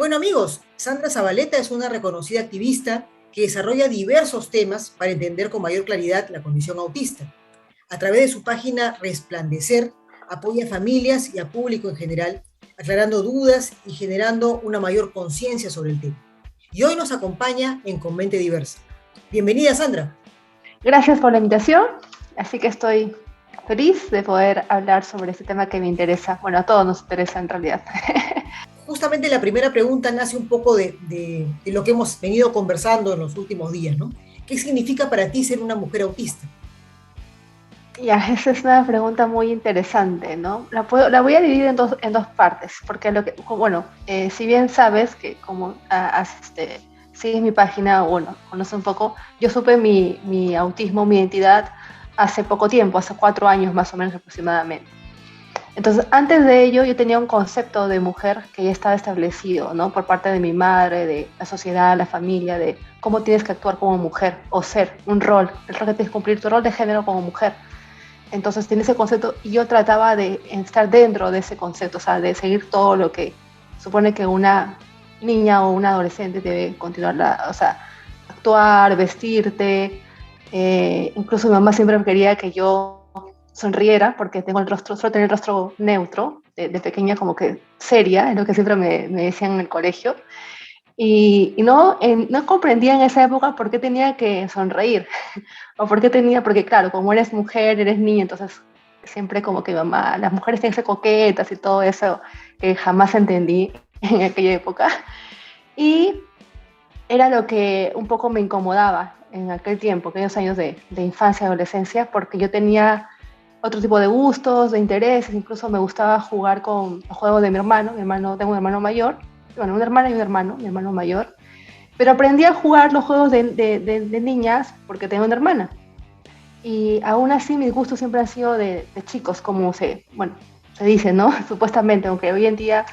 Bueno amigos, Sandra Zabaleta es una reconocida activista que desarrolla diversos temas para entender con mayor claridad la condición autista. A través de su página Resplandecer, apoya a familias y a público en general, aclarando dudas y generando una mayor conciencia sobre el tema. Y hoy nos acompaña en Con Mente Diversa. Bienvenida, Sandra. Gracias por la invitación, así que estoy feliz de poder hablar sobre este tema que me interesa. Bueno, a todos nos interesa en realidad. Justamente la primera pregunta nace un poco de lo que hemos venido conversando en los últimos días, ¿no? ¿Qué significa para ti ser una mujer autista? Ya, esa es una pregunta muy interesante, ¿no? La voy a dividir en dos partes, porque si bien sabes que como sigues mi página, bueno, conoces un poco, yo supe mi autismo, mi identidad hace poco tiempo, hace 4 años más o menos aproximadamente. Entonces, antes de ello, yo tenía un concepto de mujer que ya estaba establecido, ¿no? Por parte de mi madre, de la sociedad, la familia, de cómo tienes que actuar como mujer o ser, un rol, el rol que tienes que cumplir, tu rol de género como mujer. Entonces, tiene ese concepto y yo trataba de estar dentro de ese concepto, o sea, de seguir todo lo que supone que una niña o una adolescente debe continuar, o sea, actuar, vestirte. Incluso mi mamá siempre quería que yo sonriera porque tengo el rostro, suelo tener el rostro neutro, de pequeña como que seria, es lo que siempre me decían en el colegio. Y no, no comprendía en esa época por qué tenía que sonreír, o por qué tenía, porque claro, como eres mujer, eres niña, entonces siempre como que mamá, las mujeres tienen que ser coquetas y todo eso, que jamás entendí en aquella época. Y era lo que un poco me incomodaba en aquel tiempo, aquellos años de infancia y adolescencia, porque yo tenía otro tipo de gustos, de intereses, incluso me gustaba jugar con los juegos de mi hermano, tengo un hermano mayor, bueno, una hermana y un hermano, mi hermano mayor, pero aprendí a jugar los juegos de niñas porque tengo una hermana. Y aún así mis gustos siempre han sido de chicos, como se dice, ¿no? Supuestamente, aunque hoy en día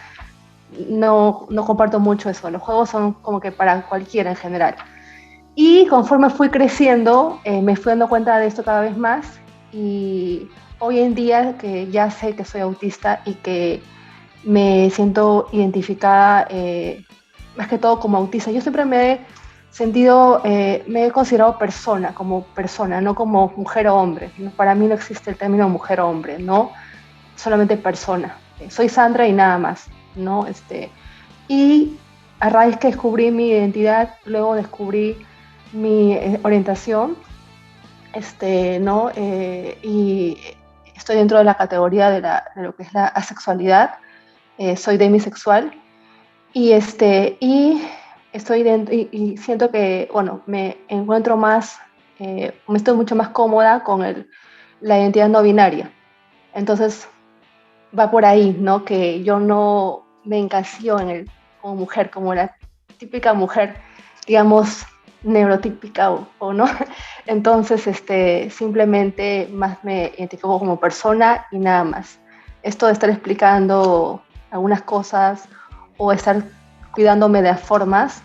no comparto mucho eso. Los juegos son como que para cualquiera en general. Y conforme fui creciendo, me fui dando cuenta de esto cada vez más. Y hoy en día que ya sé que soy autista y que me siento identificada más que todo como autista, yo siempre me he sentido, me he considerado persona, como persona, no como mujer o hombre. Para mí no existe el término mujer o hombre, no, solamente persona. Soy Sandra y nada más, ¿no? Y a raíz que descubrí mi identidad, luego descubrí mi orientación, ¿no? Y estoy dentro de la categoría de lo que es la asexualidad, soy demisexual, y estoy dentro, y siento que, bueno, me encuentro más, me estoy mucho más cómoda con la identidad no binaria. Entonces, va por ahí, ¿no? Que yo no me encasillo como mujer, como la típica mujer, digamos, neurotípica o no. Entonces, simplemente más me identifico como persona y nada más. Esto de estar explicando algunas cosas o estar cuidándome de las formas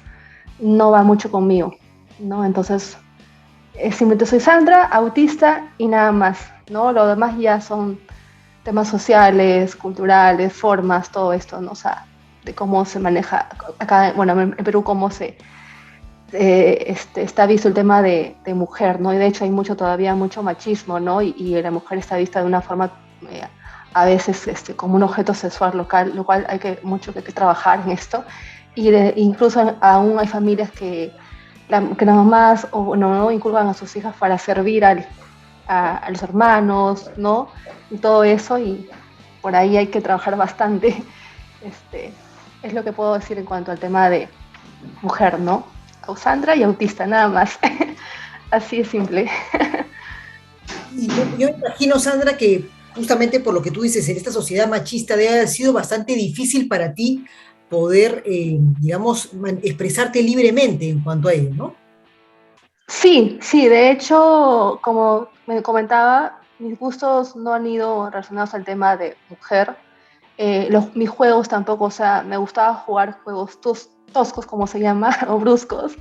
no va mucho conmigo, ¿no? Entonces, simplemente soy Sandra, autista y nada más, ¿no? Lo demás ya son temas sociales, culturales, formas, todo esto, ¿no? O sea, de cómo se maneja acá, bueno, en Perú, cómo está visto el tema de mujer, ¿no? Y de hecho hay todavía mucho machismo, ¿no? Y la mujer está vista de una forma, a veces, como un objeto sexual local, lo cual hay mucho que trabajar en esto. Incluso aún hay familias que las mamás no inculcan a sus hijas para servir a los hermanos, ¿no? Y todo eso, y por ahí hay que trabajar bastante. Es lo que puedo decir en cuanto al tema de mujer, ¿no? Sandra y autista, nada más. Así es simple. Y yo imagino, Sandra, que justamente por lo que tú dices, en esta sociedad machista debe haber sido bastante difícil para ti poder, digamos, expresarte libremente en cuanto a ello, ¿no? Sí, sí, de hecho, como me comentaba, mis gustos no han ido relacionados al tema de mujer. Mis juegos tampoco, o sea, me gustaba jugar juegos toscos, como se llama, o bruscos.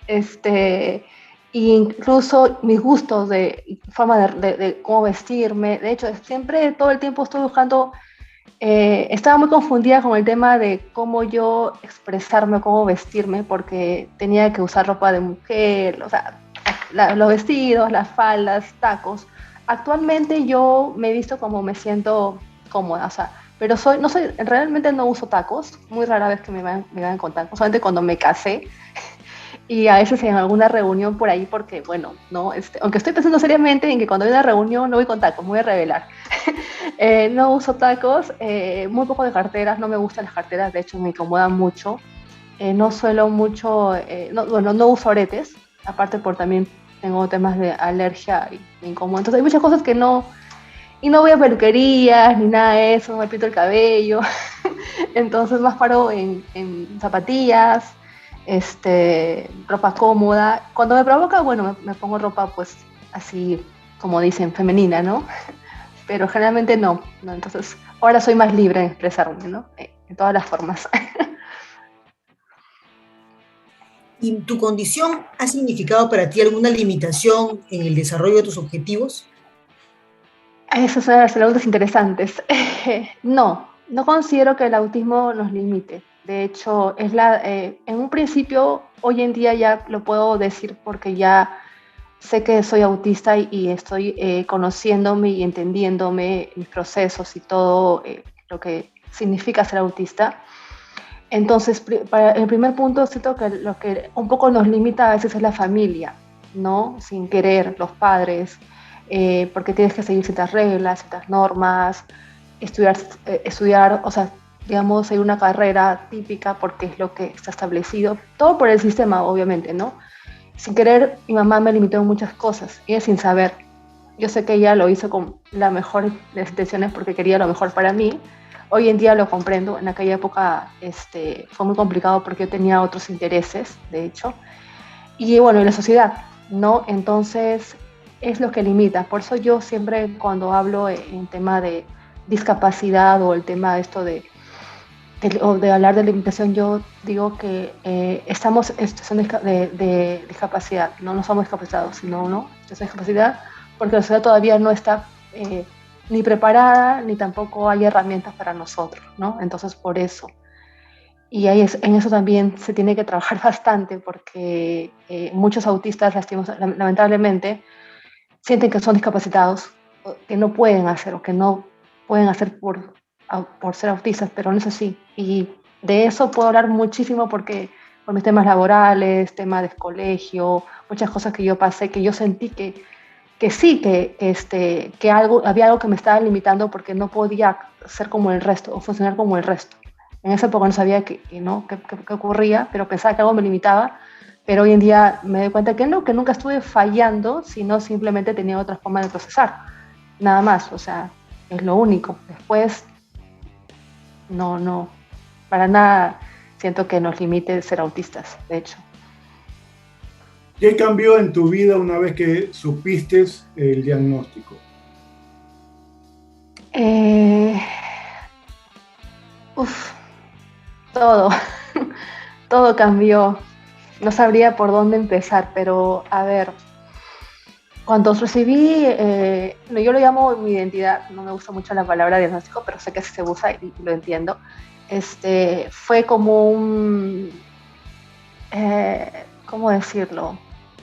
Este, incluso mis gustos de forma de cómo vestirme. De hecho, siempre, todo el tiempo estoy buscando estaba muy confundida con el tema de cómo yo expresarme, cómo vestirme, porque tenía que usar ropa de mujer, o sea, los vestidos, las faldas, tacos. Actualmente yo me he visto como me siento cómoda, o sea, pero no soy, realmente no uso tacos, muy rara vez que me van con tacos, solamente cuando me casé y a veces en alguna reunión por ahí, porque bueno, no, aunque estoy pensando seriamente en que cuando hay una reunión no voy con tacos, me voy a revelar. No uso tacos, muy poco de carteras, no me gustan las carteras, de hecho me incomodan mucho. No suelo mucho, bueno, no uso aretes, aparte por también tengo temas de alergia y me incomodo. Entonces hay muchas cosas que no, y no voy a peluquerías ni nada de eso, no me pinto el cabello. Entonces más paro en zapatillas, ropa cómoda. Cuando me provoca, bueno, me pongo ropa pues así, como dicen, femenina, ¿no? Pero generalmente no, ¿no? Entonces ahora soy más libre en expresarme, ¿no? En todas las formas. ¿Y tu condición ha significado para ti alguna limitación en el desarrollo de tus objetivos? Esas son las preguntas interesantes. No, no considero que el autismo nos limite. De hecho, en un principio, hoy en día ya lo puedo decir porque ya sé que soy autista y estoy conociéndome y entendiéndome mis procesos y todo lo que significa ser autista. Entonces, para el primer punto, siento que lo que un poco nos limita a veces es la familia, ¿no? Sin querer, los padres, porque tienes que seguir ciertas reglas, ciertas normas, estudiar, o sea, digamos, hay una carrera típica porque es lo que está establecido, todo por el sistema, obviamente, ¿no? Sin querer, mi mamá me limitó en muchas cosas, ella sin saber. Yo sé que ella lo hizo con la mejor de las intenciones porque quería lo mejor para mí. Hoy en día lo comprendo, en aquella época fue muy complicado porque yo tenía otros intereses, de hecho. Y bueno, en la sociedad, ¿no? Entonces, es lo que limita. Por eso yo siempre cuando hablo en tema de discapacidad o el tema de esto o de hablar de limitación, yo digo que estamos en situación de discapacidad, no somos discapacitados, sino ¿no? Situación de discapacidad, porque la sociedad todavía no está ni preparada, ni tampoco hay herramientas para nosotros, ¿no? Entonces, por eso. Y en eso también se tiene que trabajar bastante, porque muchos autistas, lamentablemente, sienten que son discapacitados, que no pueden hacer o que no pueden hacer por ser autistas, pero no es así. Y de eso puedo hablar muchísimo porque por mis temas laborales, temas de colegio, muchas cosas que yo pasé, que yo sentí que sí, que había algo que me estaba limitando porque no podía ser como el resto o funcionar como el resto. En esa época no sabía ¿no? qué ocurría, pero pensaba que algo me limitaba, pero hoy en día me doy cuenta que no, que nunca estuve fallando, sino simplemente tenía otra forma de procesar, nada más, o sea, es lo único. Después, no, para nada siento que nos limite ser autistas, de hecho. ¿Qué cambió en tu vida una vez que supiste el diagnóstico? Todo, todo cambió. No sabría por dónde empezar, pero a ver, cuando recibí, yo lo llamo mi identidad, no me gusta mucho la palabra diagnóstico, pero sé que se usa y lo entiendo. Fue como ¿cómo decirlo?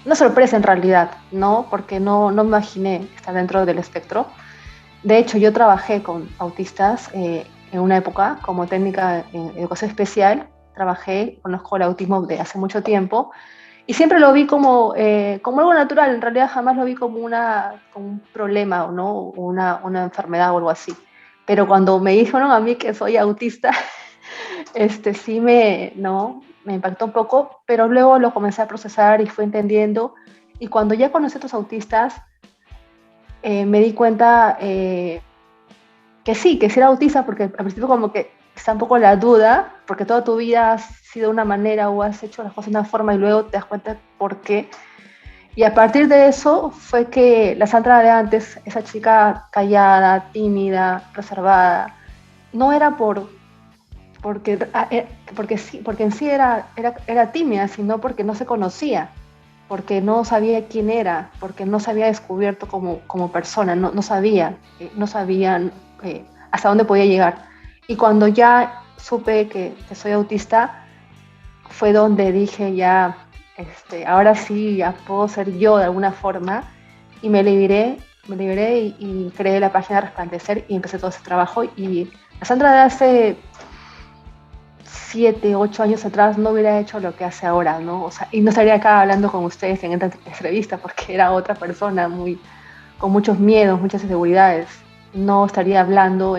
Una sorpresa en realidad, ¿no? Porque no me imaginé estar dentro del espectro. De hecho, yo trabajé con autistas en una época como técnica en educación especial. Conozco el autismo de hace mucho tiempo y siempre lo vi como algo natural. En realidad jamás lo vi como un problema o ¿no? Una enfermedad o algo así. Pero cuando me dijeron a mí que soy autista, sí ¿no? Me impactó un poco, pero luego lo comencé a procesar y fui entendiendo. Y cuando ya conocí a otros autistas, me di cuenta que sí era autista, porque al principio como que está un poco la duda, porque toda tu vida has sido de una manera o has hecho las cosas de una forma y luego te das cuenta por qué. Y a partir de eso fue que la Sandra de antes, esa chica callada, tímida, reservada, no era porque en sí era tímida, sino porque no se conocía, porque no sabía quién era, porque no se había descubierto como persona, no sabía hasta dónde podía llegar. Y cuando ya supe que soy autista, fue donde dije ya, ahora sí, ya puedo ser yo de alguna forma, y me liberé y creé la página Resplandecer y empecé todo ese trabajo. Y la Sandra de hace 7, 8 años atrás no hubiera hecho lo que hace ahora, ¿no? O sea, y no estaría acá hablando con ustedes en esta entrevista porque era otra persona con muchos miedos, muchas inseguridades. No estaría hablando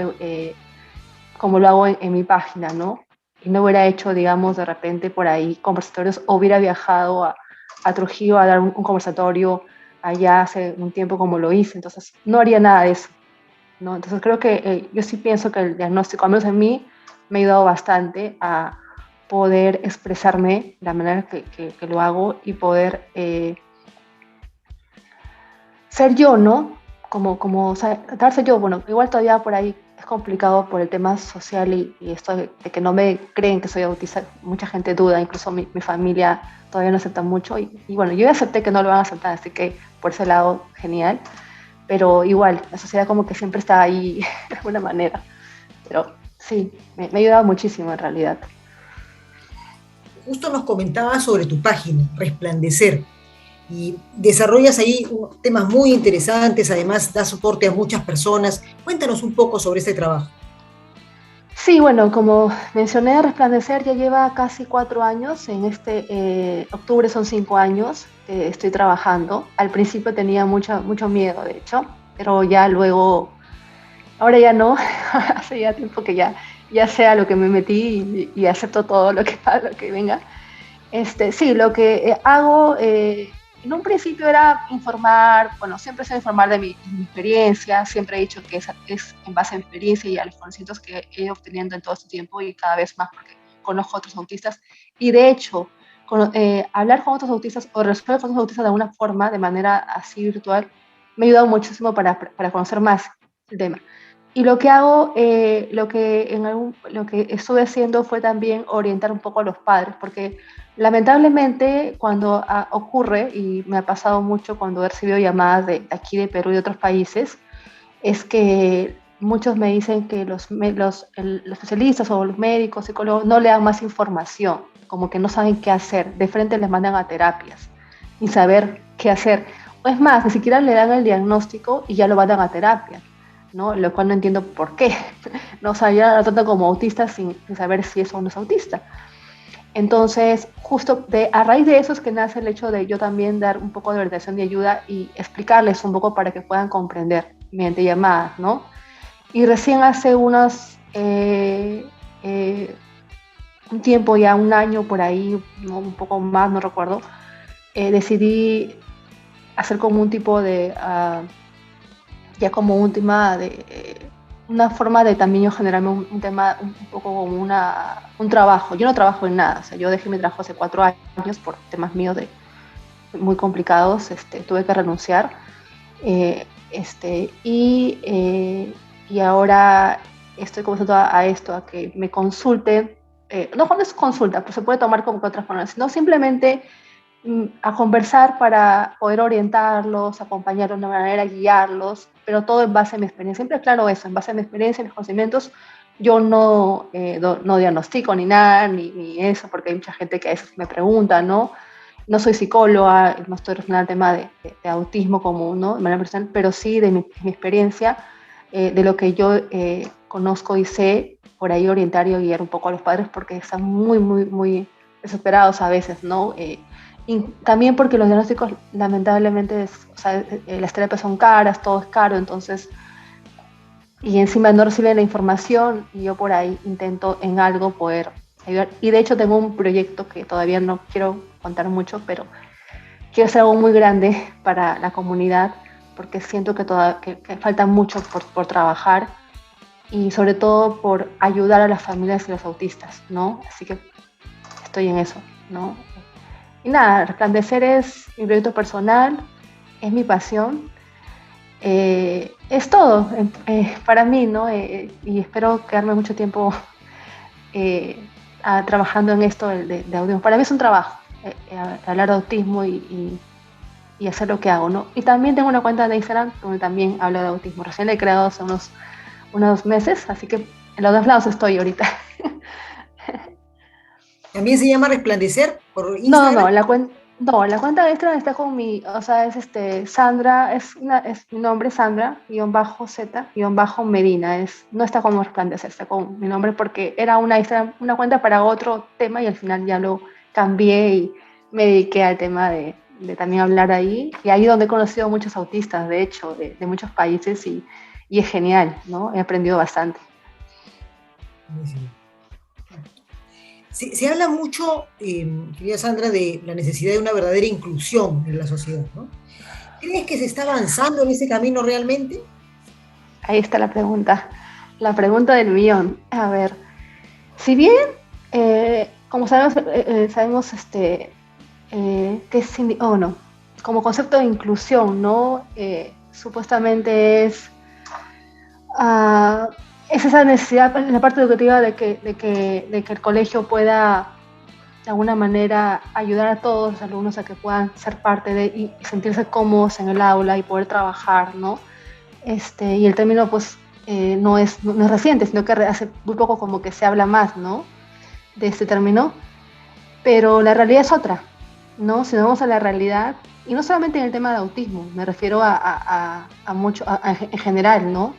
como lo hago en mi página, ¿no? Y no hubiera hecho, digamos, de repente por ahí conversatorios, o hubiera viajado a Trujillo a dar un conversatorio allá hace un tiempo como lo hice, entonces no haría nada de eso, ¿no? Entonces creo que yo sí pienso que el diagnóstico, al menos en mí, me ha ayudado bastante a poder expresarme de la manera que lo hago y poder ser yo, ¿no? O sea, darse yo, bueno, igual todavía por ahí es complicado por el tema social y esto de que no me creen que soy autista, mucha gente duda, incluso mi familia todavía no acepta mucho y bueno, yo ya acepté que no lo van a aceptar, así que por ese lado, genial, pero igual, la sociedad como que siempre está ahí de alguna manera, pero sí, me ha ayudado muchísimo en realidad. Justo nos comentabas sobre tu página, Resplandecer, y desarrollas ahí temas muy interesantes, además da soporte a muchas personas. Cuéntanos un poco sobre este trabajo. Sí, bueno, como mencioné, Resplandecer ya lleva casi 4 años. En octubre son 5 años que estoy trabajando. Al principio tenía mucho miedo, de hecho, pero ya luego, ahora ya no. Hace ya tiempo que ya sé a lo que me metí y acepto todo lo que venga. Sí, lo que hago en un principio era informar, bueno, siempre sé informar de mi experiencia, siempre he dicho que es en base a experiencia y a los conocimientos que he ido obteniendo en todo este tiempo y cada vez más porque conozco a otros autistas y de hecho hablar con otros autistas o resolver con otros autistas de alguna forma, de manera así virtual, me ha ayudado muchísimo para conocer más el tema. Y lo que hago, lo que estuve haciendo fue también orientar un poco a los padres, porque lamentablemente cuando ocurre, y me ha pasado mucho cuando he recibido llamadas de aquí de Perú y de otros países, es que muchos me dicen que los especialistas o los médicos, psicólogos, no le dan más información, como que no saben qué hacer, de frente les mandan a terapias, sin saber qué hacer. O es más, ni siquiera le dan el diagnóstico y ya lo mandan a terapia, ¿no? Lo cual no entiendo por qué. No, o sea, ya lo tratan como autista sin saber si es o no es autista. Entonces, justo a raíz de eso es que nace el hecho de yo también dar un poco de orientación y ayuda y explicarles un poco para que puedan comprender mediante llamadas, ¿no? Y recién hace un tiempo, ya un año por ahí, ¿no? Un poco más, no recuerdo, decidí hacer como un tipo de, ya como un tema de una forma de también yo generarme un tema un poco como un trabajo. Yo no trabajo en nada, o sea, yo dejé mi trabajo hace 4 años por temas míos muy complicados, tuve que renunciar, eh, y ahora estoy comenzando a esto, a que me consulte, no cuando es consulta, pues se puede tomar como que otras formas, sino simplemente a conversar para poder orientarlos, acompañarlos de una manera, guiarlos, pero todo en base a mi experiencia. Siempre claro eso, en base a mi experiencia, mis conocimientos, yo no diagnostico ni nada, ni eso, porque hay mucha gente que a veces me pregunta, ¿no? No soy psicóloga, no estoy relacionada al tema de autismo común, ¿no? De manera personal, pero sí de mi experiencia, de lo que yo conozco y sé, por ahí orientar y guiar un poco a los padres, porque están muy desesperados a veces, ¿no? Y también porque los diagnósticos, lamentablemente, o sea, las terapias son caras, todo es caro, entonces, y encima no reciben la información, y yo por ahí intento en algo poder ayudar. Y de hecho tengo un proyecto que todavía no quiero contar mucho, pero quiero hacer algo muy grande para la comunidad, porque siento que falta mucho por trabajar, y sobre todo por ayudar a las familias y los autistas, ¿no? Así que estoy en eso, ¿no? Y nada, Resplandecer es mi proyecto personal, es mi pasión, es todo para mí, ¿no? Y espero quedarme mucho tiempo trabajando en esto de autismo. Para mí es un trabajo, hablar de autismo y hacer lo que hago, ¿no? Y también tengo una cuenta de Instagram donde también hablo de autismo. Recién la he creado hace unos meses, así que En los dos lados estoy ahorita. También se llama Resplandecer por No, Instagram. la cuenta de Instagram está con o sea, es Sandra, es mi nombre, Sandra, Z, Medina, no está como Resplandecer, está con mi nombre porque era una cuenta para otro tema y al final ya lo cambié y me dediqué al tema de también hablar ahí, y ahí donde he conocido a muchos autistas, de hecho, de muchos países, y es genial, ¿no? He aprendido bastante. Se habla mucho, querida Sandra, de la necesidad de una verdadera inclusión en la sociedad, ¿no? ¿Crees que se está avanzando en ese camino realmente? Ahí está la pregunta del millón. A ver, si bien, como sabemos qué es, no, como concepto de inclusión, ¿no? Supuestamente es esa necesidad en la parte educativa de que el colegio pueda de alguna manera ayudar a todos los alumnos a que puedan ser parte y sentirse cómodos en el aula y poder trabajar, ¿no? Y el término pues no es reciente, sino que hace muy poco como que se habla más, ¿no? De este término, pero la realidad es otra, ¿no? Si nos vamos a la realidad, y no solamente en el tema de autismo, me refiero a mucho, en general, ¿no?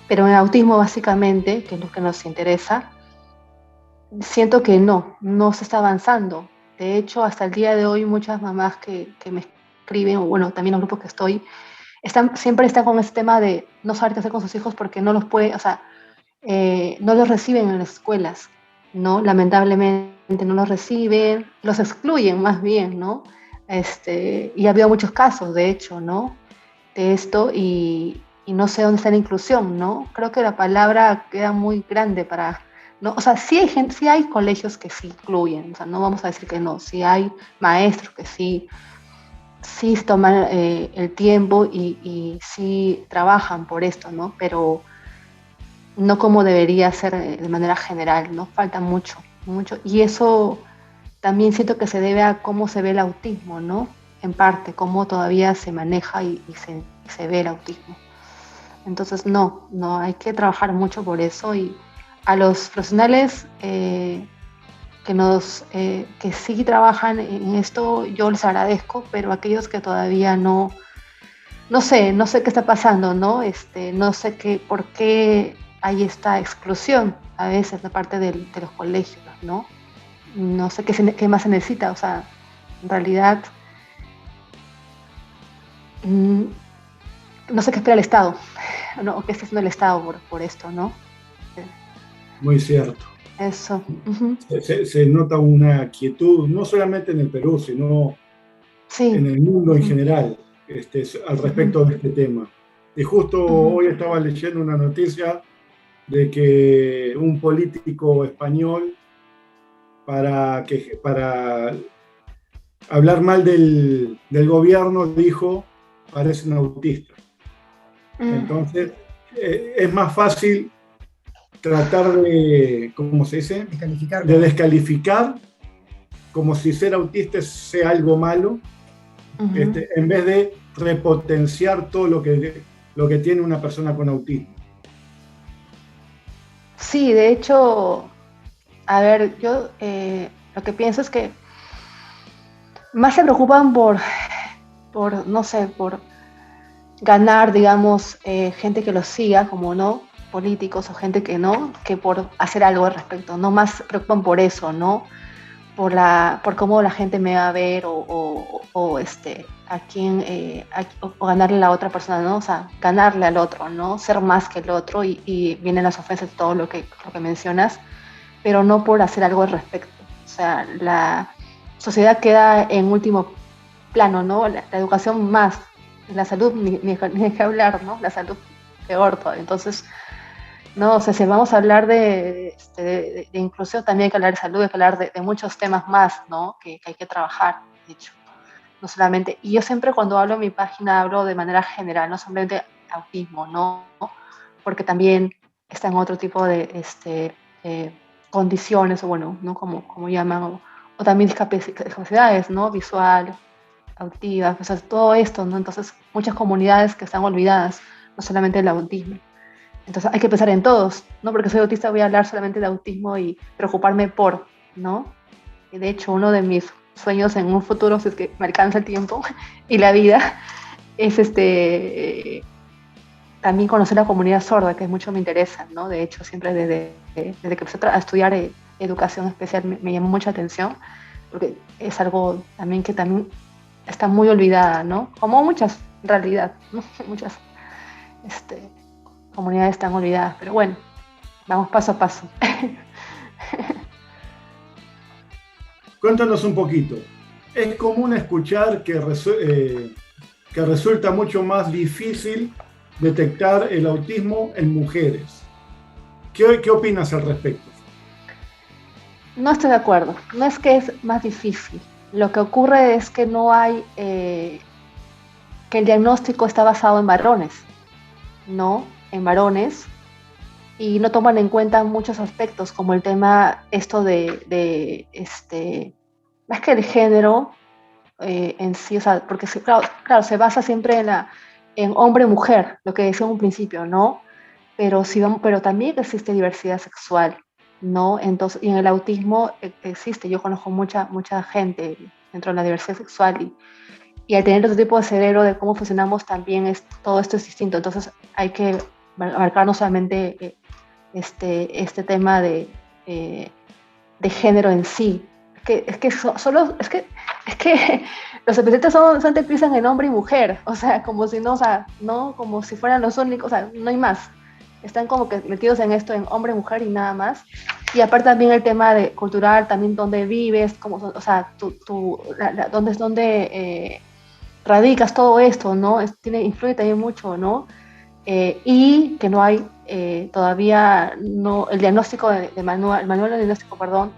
Pero en autismo básicamente, que es lo que nos interesa, siento que no se está avanzando. De hecho, hasta el día de hoy muchas mamás que me escriben, o bueno, también los grupos que estoy, siempre están con ese tema de no saber qué hacer con sus hijos porque no los puede, o sea, no los reciben en las escuelas, ¿no? Lamentablemente no los reciben, los excluyen más bien, ¿no? Y ha habido muchos casos, de hecho, ¿no? De esto, y no sé dónde está la inclusión, ¿no? Creo que la palabra queda muy grande para, ¿no? O sea, sí hay colegios que sí incluyen, o sea, no vamos a decir que no, sí hay maestros que sí toman el tiempo y sí trabajan por esto, ¿no? Pero no como debería ser de manera general, ¿no? Falta mucho, mucho. Y eso también siento que se debe a cómo se ve el autismo, ¿no? En parte, cómo todavía se maneja y se ve el autismo. Entonces, no, hay que trabajar mucho por eso, y a los profesionales que sí trabajan en esto, yo les agradezco, pero aquellos que todavía no sé qué está pasando, ¿no? No sé por qué hay esta exclusión a veces de parte de los colegios, ¿no? No sé qué más se necesita, o sea, en realidad no sé qué espera el Estado, ¿no? O qué está haciendo el Estado por esto, ¿no? Muy cierto. Eso. Uh-huh. Se nota una quietud, no solamente en el Perú, sino Sí. en el mundo en general, al respecto de este tema. Y justo hoy estaba leyendo una noticia de que un político español, para hablar mal del gobierno, dijo: parecen autistas. Entonces, es más fácil tratar de, ¿cómo se dice? De descalificar, como si ser autista sea algo malo, en vez de repotenciar todo lo que tiene una persona con autismo. Sí, de hecho, a ver, yo lo que pienso es que más se preocupan por no sé, por ganar, digamos, gente que los siga, como no, políticos o gente que no, que por hacer algo al respecto, no más se preocupan por eso, ¿no? Por cómo la gente me va a ver o a quién, o ganarle a la otra persona, ¿no? O sea, ganarle al otro, ¿no? Ser más que el otro, y vienen las ofensas, todo lo que mencionas, pero no por hacer algo al respecto. O sea, la sociedad queda en último plano, ¿no? La educación más, la salud ni que hablar, ¿no? La salud peor todavía. Entonces, no, o sea, si vamos a hablar de inclusión, también hay que hablar de salud, hay que hablar de muchos temas más, ¿no? Que hay que trabajar, de hecho. No solamente, y yo siempre cuando hablo en mi página hablo de manera general, no solamente autismo, ¿no? Porque también están otro tipo de condiciones, o bueno, ¿no? Como llaman, o también discapacidades, ¿no? Visual, auditivas, o sea, todo esto, ¿no? Entonces, muchas comunidades que están olvidadas, no solamente el autismo. Entonces hay que pensar en todos, no porque soy autista voy a hablar solamente de autismo y preocuparme por, ¿no? Y de hecho, uno de mis sueños en un futuro, si es que me alcanza el tiempo y la vida, es también conocer la comunidad sorda, que mucho me interesa, ¿no? De hecho, siempre desde que empecé a estudiar educación especial me llamó mucha atención, porque es algo también que también está muy olvidada, ¿no? Como muchas, en realidad, ¿no? Muchas comunidades están olvidadas, pero bueno, vamos paso a paso. Cuéntanos un poquito. Es común escuchar que resulta mucho más difícil detectar el autismo en mujeres. ¿Qué opinas al respecto? No estoy de acuerdo. No es que es más difícil. Lo que ocurre es que no hay, que el diagnóstico está basado en varones, ¿no? En varones, y no toman en cuenta muchos aspectos, como el tema más que el género en sí, o sea, porque claro, se basa siempre en hombre-mujer, lo que decía en un principio, ¿no? Pero también existe diversidad sexual, ¿no? Entonces, y en el autismo existe, yo conozco mucha gente dentro de la diversidad sexual y al tener otro tipo de cerebro de cómo funcionamos también todo esto es distinto, entonces hay que abarcar no solamente este tema de género en sí, es que los especialistas te piensan en hombre y mujer, o sea, como si no, o sea, no como si fueran los únicos, o sea, no hay más. Están como que metidos en esto, en hombre, mujer y nada más. Y aparte también el tema de cultural, también dónde vives, o sea, dónde radicas todo esto, ¿no? Influye también mucho, ¿no? Y que no hay todavía, no, el diagnóstico el manual de diagnóstico, perdón,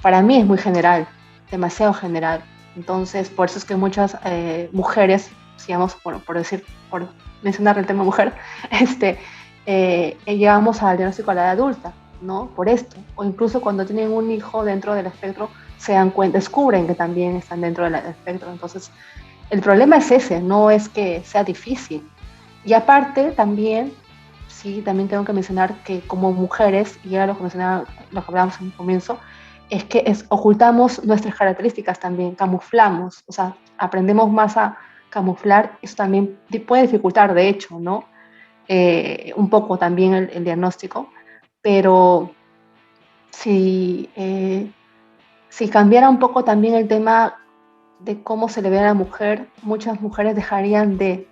para mí es muy general, demasiado general. Entonces, por eso es que muchas mujeres, digamos, bueno, por mencionar el tema mujer, llegamos al diagnóstico a la edad adulta, ¿no? Por esto. O incluso cuando tienen un hijo dentro del espectro, se dan cuenta, descubren que también están dentro del espectro. Entonces, el problema es ese, no es que sea difícil. Y aparte, también, sí, también tengo que mencionar que como mujeres, y era lo que hablábamos en un comienzo, es que ocultamos nuestras características también, camuflamos, o sea, aprendemos más a camuflar, eso también puede dificultar, de hecho, ¿no? Un poco también el diagnóstico, pero si cambiara un poco también el tema de cómo se le ve a la mujer, muchas mujeres dejarían de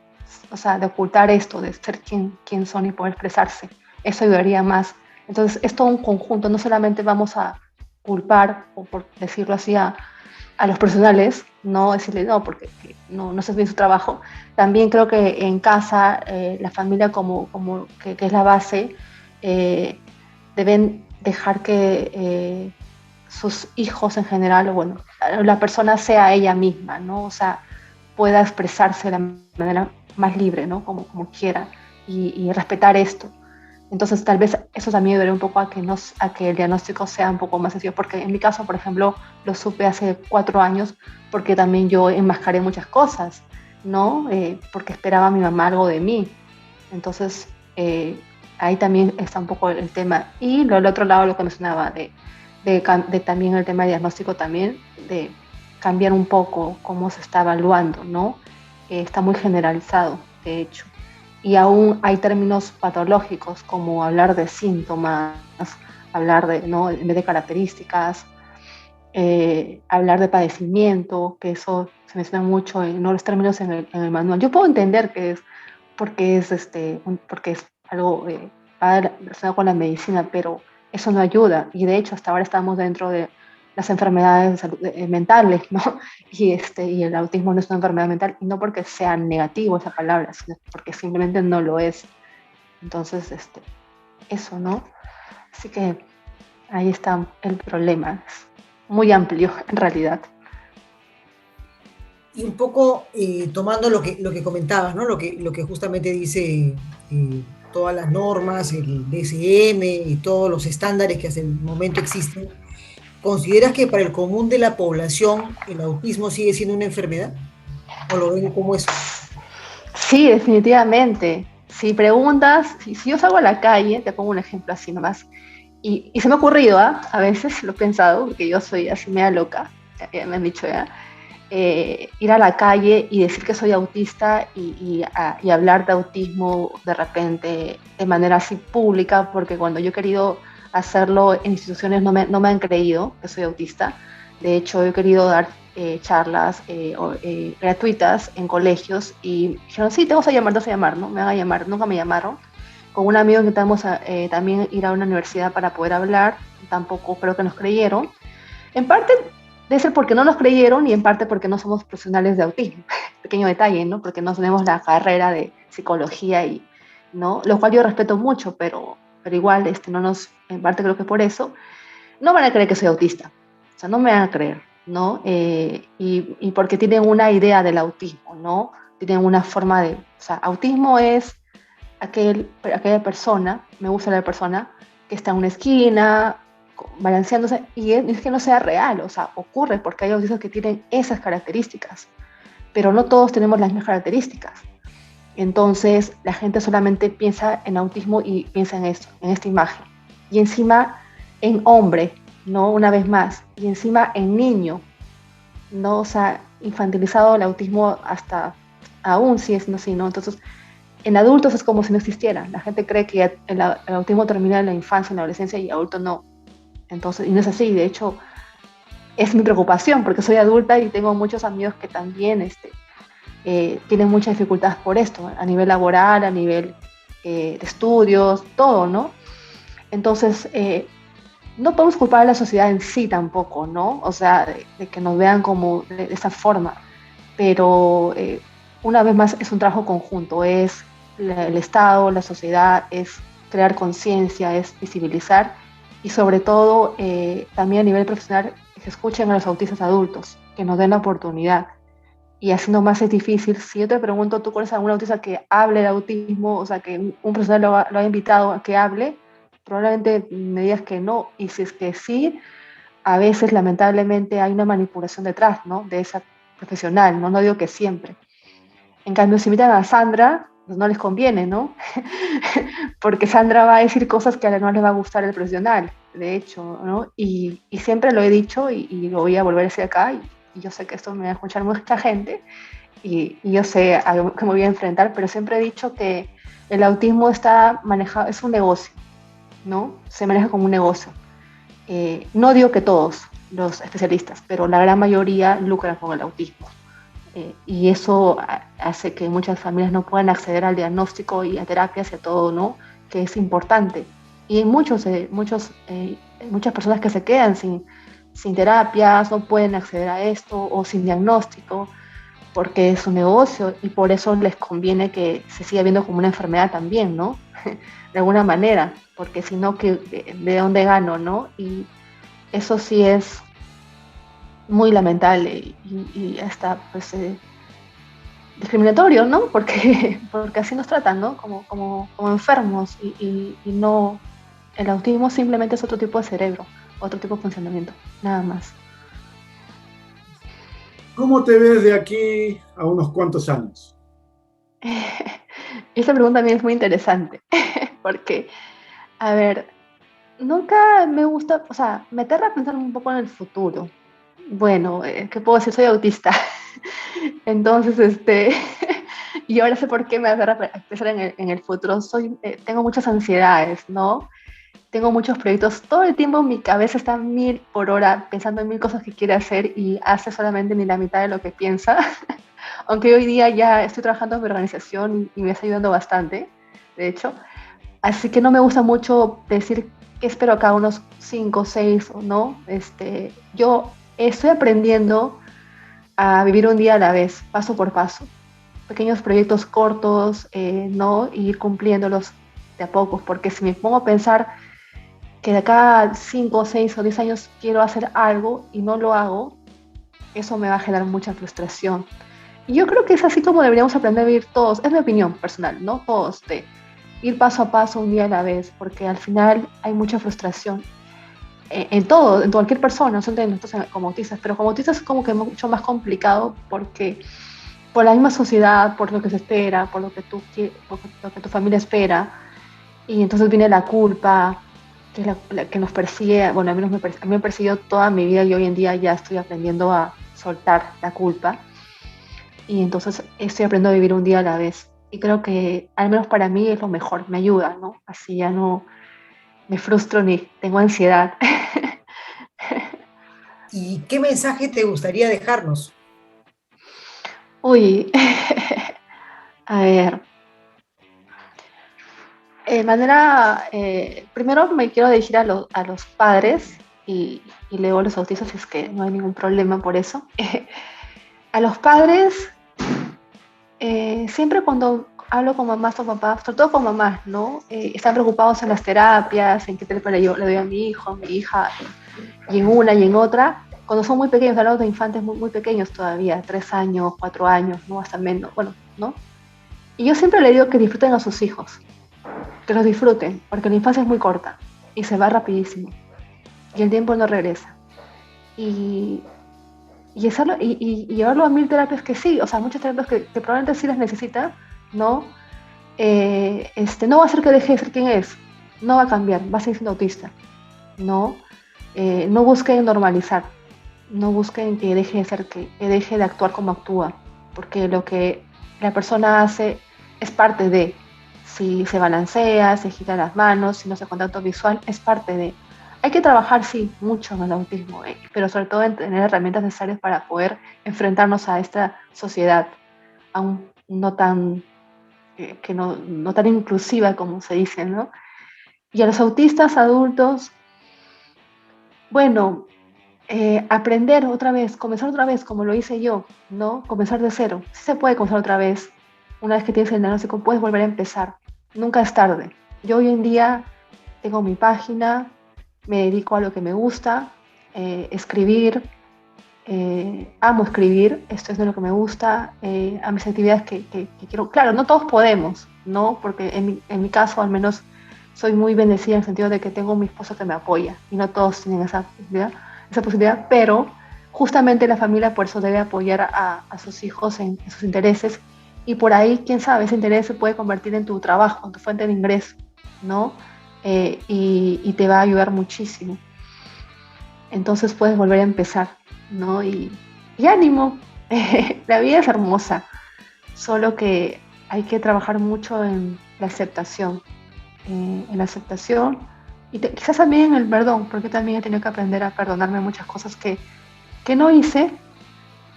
ocultar esto, de ser quien son y poder expresarse. Eso ayudaría más. Entonces, es todo un conjunto, no solamente vamos a culpar, o por decirlo así, a los profesionales, no decirle no, porque no hace bien su trabajo. También creo que en casa, la familia que es la base, deben dejar que sus hijos en general, o bueno, la persona sea ella misma, ¿no? O sea, pueda expresarse de la manera más libre, ¿no? Como quiera, y respetar esto. Entonces, tal vez eso también ayudaría un poco a que el diagnóstico sea un poco más sencillo, porque en mi caso, por ejemplo, lo supe hace 4 años, porque también yo enmascaré muchas cosas, ¿no? Porque esperaba a mi mamá algo de mí. Entonces, ahí también está un poco el tema. Y del otro lado, lo que mencionaba, de también el tema de diagnóstico también, de cambiar un poco cómo se está evaluando, ¿no? Está muy generalizado, de hecho. Y aún hay términos patológicos como hablar de síntomas, hablar ¿no? En vez de características, hablar de padecimiento, que eso se menciona mucho en ¿no? los términos en el manual. Yo puedo entender que es porque es algo relacionado con la medicina, pero eso no ayuda. Y de hecho hasta ahora estamos dentro de las enfermedades mentales, ¿no? Y el autismo no es una enfermedad mental, y no porque sea negativo esa palabra, sino porque simplemente no lo es. Entonces, eso, ¿no? Así que ahí está el problema. Es muy amplio, en realidad. Y un poco tomando lo que comentabas, ¿no? Lo que justamente dice todas las normas, el DSM y todos los estándares que hasta el momento existen. ¿Consideras que para el común de la población el autismo sigue siendo una enfermedad? ¿O lo ven como eso? Sí, definitivamente. si preguntas, si yo salgo a la calle, te pongo un ejemplo así nomás, y se me ha ocurrido, a veces lo he pensado, porque yo soy así media loca, ya me han dicho ya, ir a la calle y decir que soy autista y hablar de autismo de repente de manera así pública, porque cuando yo he querido hacerlo en instituciones no me han creído que soy autista. De hecho, he querido dar charlas gratuitas en colegios y dijeron, sí, te vas a llamar, ¿no? Me van a llamar, nunca me llamaron. Con un amigo intentamos también ir a una universidad para poder hablar, tampoco creo que nos creyeron. En parte debe ser porque no nos creyeron y en parte porque no somos profesionales de autismo. Pequeño detalle, ¿no? Porque no tenemos la carrera de psicología y, ¿no? Lo cual yo respeto mucho, pero igual no nos, en parte creo que por eso, no van a creer que soy autista. O sea, no me van a creer, ¿no? Y porque tienen una idea del autismo, ¿no? Tienen una forma de, o sea, autismo es aquella persona, me gusta la persona, que está en una esquina, balanceándose, y es que no sea real, o sea, ocurre porque hay autistas que tienen esas características, pero no todos tenemos las mismas características. Entonces, la gente solamente piensa en autismo y piensa en esto, en esta imagen. Y encima en hombre, ¿no? Una vez más. Y encima en niño, ¿no? O sea, infantilizado el autismo hasta aún si es no así, ¿no? Entonces, en adultos es como si no existiera. La gente cree que el autismo termina en la infancia, en la adolescencia y adulto no. Entonces, y no es así. De hecho, es mi preocupación porque soy adulta y tengo muchos amigos que también tienen muchas dificultades por esto, a nivel laboral, a nivel de estudios, todo, ¿no? Entonces, no podemos culpar a la sociedad en sí tampoco, ¿no? O sea, de que nos vean como de esa forma, pero una vez más es un trabajo conjunto, es el Estado, la sociedad, es crear conciencia, es visibilizar y sobre todo también a nivel profesional que escuchen a los autistas adultos, que nos den la oportunidad. Y así nomás es difícil. Si yo te pregunto, ¿tú conoces a algún autista que hable de autismo? O sea, que un profesional lo ha invitado a que hable, probablemente me digas que no. Y si es que sí, a veces lamentablemente hay una manipulación detrás, ¿no? De esa profesional, ¿no? No digo que siempre. En cambio, si invitan a Sandra, pues no les conviene, ¿no? Porque Sandra va a decir cosas que a no les va a gustar el profesional, de hecho, ¿no? Y siempre lo he dicho y lo voy a volver a decir acá, y yo sé que esto me va a escuchar mucha gente, y yo sé a lo que me voy a enfrentar, pero siempre he dicho que el autismo está manejado, es un negocio, ¿no? Se maneja como un negocio. No digo que todos los especialistas, pero la gran mayoría lucran con el autismo. Y eso hace que muchas familias no puedan acceder al diagnóstico y a terapias y a todo, ¿no? Que es importante. Y hay muchas personas que se quedan sin terapias, no pueden acceder a esto o sin diagnóstico porque es un negocio y por eso les conviene que se siga viendo como una enfermedad también, ¿no? De alguna manera, porque si no, ¿de dónde gano, no? Y eso sí es muy lamentable y hasta pues discriminatorio, ¿no? Porque así nos tratan, ¿no? Como enfermos y no, el autismo simplemente es otro tipo de cerebro, otro tipo de funcionamiento, nada más. ¿Cómo te ves de aquí a unos cuantos años? Esa pregunta también es muy interesante, porque, a ver, nunca me gusta, o sea, me aterra pensar un poco en el futuro. Bueno, ¿qué puedo decir? Soy autista. Entonces, y ahora sé por qué me aterra pensar en el futuro. Tengo muchas ansiedades, ¿no? Tengo muchos proyectos. Todo el tiempo mi cabeza está 1000 por hora pensando en 1000 cosas que quiere hacer y hace solamente ni la mitad de lo que piensa. Aunque hoy día ya estoy trabajando en mi organización y me está ayudando bastante, de hecho. Así que no me gusta mucho decir que espero acá unos 5 o 6, ¿no? Yo estoy aprendiendo a vivir un día a la vez, paso por paso. Pequeños proyectos cortos, ¿no? Y ir cumpliéndolos de a pocos, porque si me pongo a pensar que de acá 5, 6 o 10 años quiero hacer algo y no lo hago, eso me va a generar mucha frustración. Y yo creo que es así como deberíamos aprender a vivir todos, es mi opinión personal, ¿no? Todos, de ir paso a paso, un día a la vez, porque al final hay mucha frustración en todo, en cualquier persona, no solamente nosotros como autistas, pero como autistas es como que mucho más complicado por por la misma sociedad, por lo que se espera, por lo que lo que tu familia espera, y entonces viene la culpa, que es la que nos persigue, bueno, a mí me persiguió toda mi vida y hoy en día ya estoy aprendiendo a soltar la culpa, y entonces estoy aprendiendo a vivir un día a la vez. Y creo que, al menos para mí, es lo mejor, me ayuda, ¿no? Así ya no me frustro ni tengo ansiedad. ¿Y qué mensaje te gustaría dejarnos? Uy, a ver, primero me quiero dirigir a los padres y luego a los autistas, si es que no hay ningún problema por eso. A los padres, siempre cuando hablo con mamás o papás, sobre todo con mamás, ¿no? Están preocupados en las terapias, en qué terapia le doy a mi hijo, a mi hija, y en una y en otra. Cuando son muy pequeños, hablamos de infantes muy, muy pequeños todavía, 3 años, 4 años, ¿no? Hasta menos, bueno, ¿no? Y yo siempre le digo que disfruten a sus hijos, que los disfruten, porque la infancia es muy corta y se va rapidísimo y el tiempo no regresa. Y, y llevarlo a 1000 terapias que sí, o sea, muchas terapias que probablemente sí las necesita, ¿no? No va a hacer que deje de ser quien es, no va a cambiar, va a seguir siendo autista, ¿no? No busquen normalizar, no busquen que deje de ser, que deje de actuar como actúa, porque lo que la persona hace es parte de, si se balancea, se gira las manos, si no hace contacto visual, es parte de. Hay que trabajar, sí, mucho en el autismo, pero sobre todo en tener herramientas necesarias para poder enfrentarnos a esta sociedad, aún no tan, no tan inclusiva como se dice, ¿no? Y a los autistas adultos, bueno, aprender otra vez, comenzar otra vez, como lo hice yo, ¿no? Comenzar de cero. Sí se puede comenzar otra vez. Una vez que tienes el diagnóstico, puedes volver a empezar. Nunca es tarde. Yo hoy en día tengo mi página, me dedico a lo que me gusta, escribir, amo escribir, esto es de lo que me gusta, a mis actividades que quiero. Claro, no todos podemos, ¿no? Porque en mi caso, al menos, soy muy bendecida en el sentido de que tengo mi esposo que me apoya y no todos tienen esa posibilidad, pero justamente la familia por eso debe apoyar a sus hijos en sus intereses y por ahí, quién sabe, ese interés se puede convertir en tu trabajo, en tu fuente de ingreso, ¿no? Y te va a ayudar muchísimo. Entonces puedes volver a empezar, ¿no? Y ánimo, la vida es hermosa, solo que hay que trabajar mucho en la aceptación, y quizás también en el perdón, porque también he tenido que aprender a perdonarme muchas cosas que no hice,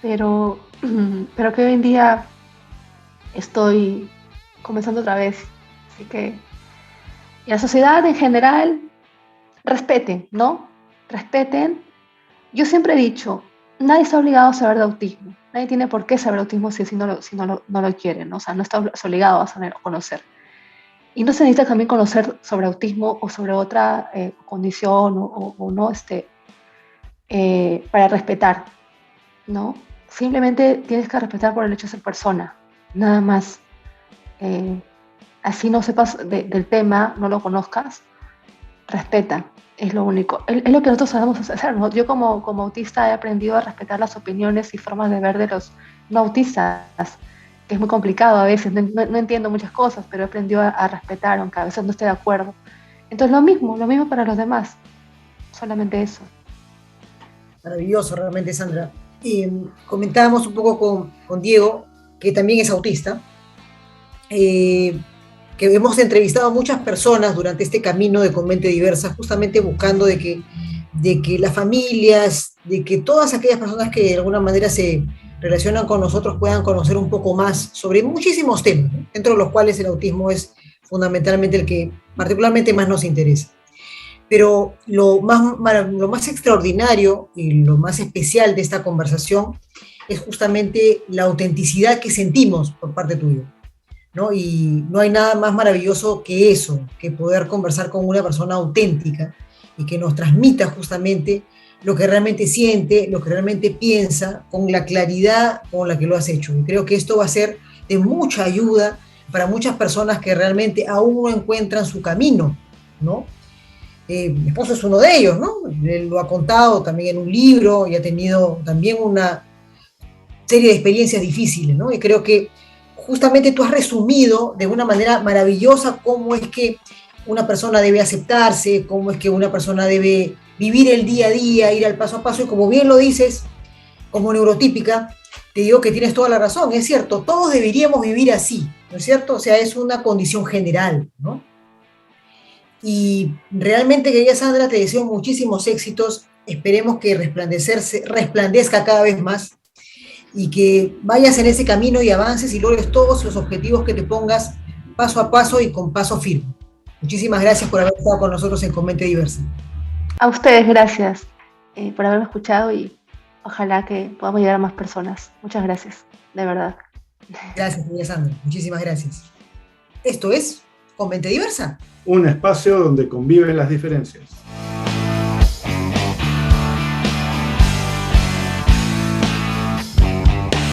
pero, pero que hoy en día estoy comenzando otra vez. Así que, y la sociedad en general, respeten, ¿no? Respeten. Yo siempre he dicho, nadie está obligado a saber de autismo. Nadie tiene por qué saber autismo si no lo quiere, ¿no? O sea, no está obligado a saber o conocer. Y no se necesita también conocer sobre autismo o sobre otra condición o no, para respetar, ¿no? Simplemente tienes que respetar por el hecho de ser persona, nada más. Así no sepas del tema, no lo conozcas, respeta, es lo único. Es lo que nosotros sabemos hacer, ¿no? Yo como autista he aprendido a respetar las opiniones y formas de ver de los no autistas, que es muy complicado a veces, no entiendo muchas cosas, pero he aprendido a respetar, aunque a veces no esté de acuerdo. Entonces lo mismo para los demás, solamente eso. Maravilloso, realmente, Sandra. Comentábamos un poco con Diego, que también es autista, que hemos entrevistado a muchas personas durante este camino de Con Mente Diversa, justamente buscando de que las familias, de que todas aquellas personas que de alguna manera se relacionan con nosotros puedan conocer un poco más sobre muchísimos temas, ¿no? Dentro de los cuales el autismo es fundamentalmente el que particularmente más nos interesa. Pero lo más extraordinario y lo más especial de esta conversación es justamente la autenticidad que sentimos por parte tuya, ¿no? Y no hay nada más maravilloso que eso, que poder conversar con una persona auténtica y que nos transmita justamente lo que realmente siente, lo que realmente piensa, con la claridad con la que lo has hecho. Y creo que esto va a ser de mucha ayuda para muchas personas que realmente aún no encuentran su camino, ¿no? Mi esposo es uno de ellos, ¿no? Él lo ha contado también en un libro y ha tenido también serie de experiencias difíciles, ¿no? Y creo que justamente tú has resumido de una manera maravillosa cómo es que una persona debe aceptarse, cómo es que una persona debe vivir el día a día, ir al paso a paso, y como bien lo dices, como neurotípica, te digo que tienes toda la razón, es cierto, todos deberíamos vivir así, ¿no es cierto? O sea, es una condición general, ¿no? Y realmente, querida Sandra, te deseo muchísimos éxitos, esperemos que resplandezca cada vez más y que vayas en ese camino y avances y logres todos los objetivos que te pongas paso a paso y con paso firme. Muchísimas gracias por haber estado con nosotros en Comente Diversa. A ustedes, gracias por haberme escuchado y ojalá que podamos llegar a más personas. Muchas gracias, de verdad. Gracias, querida Sandra. Muchísimas gracias. Esto es Comente Diversa. Un espacio donde conviven las diferencias.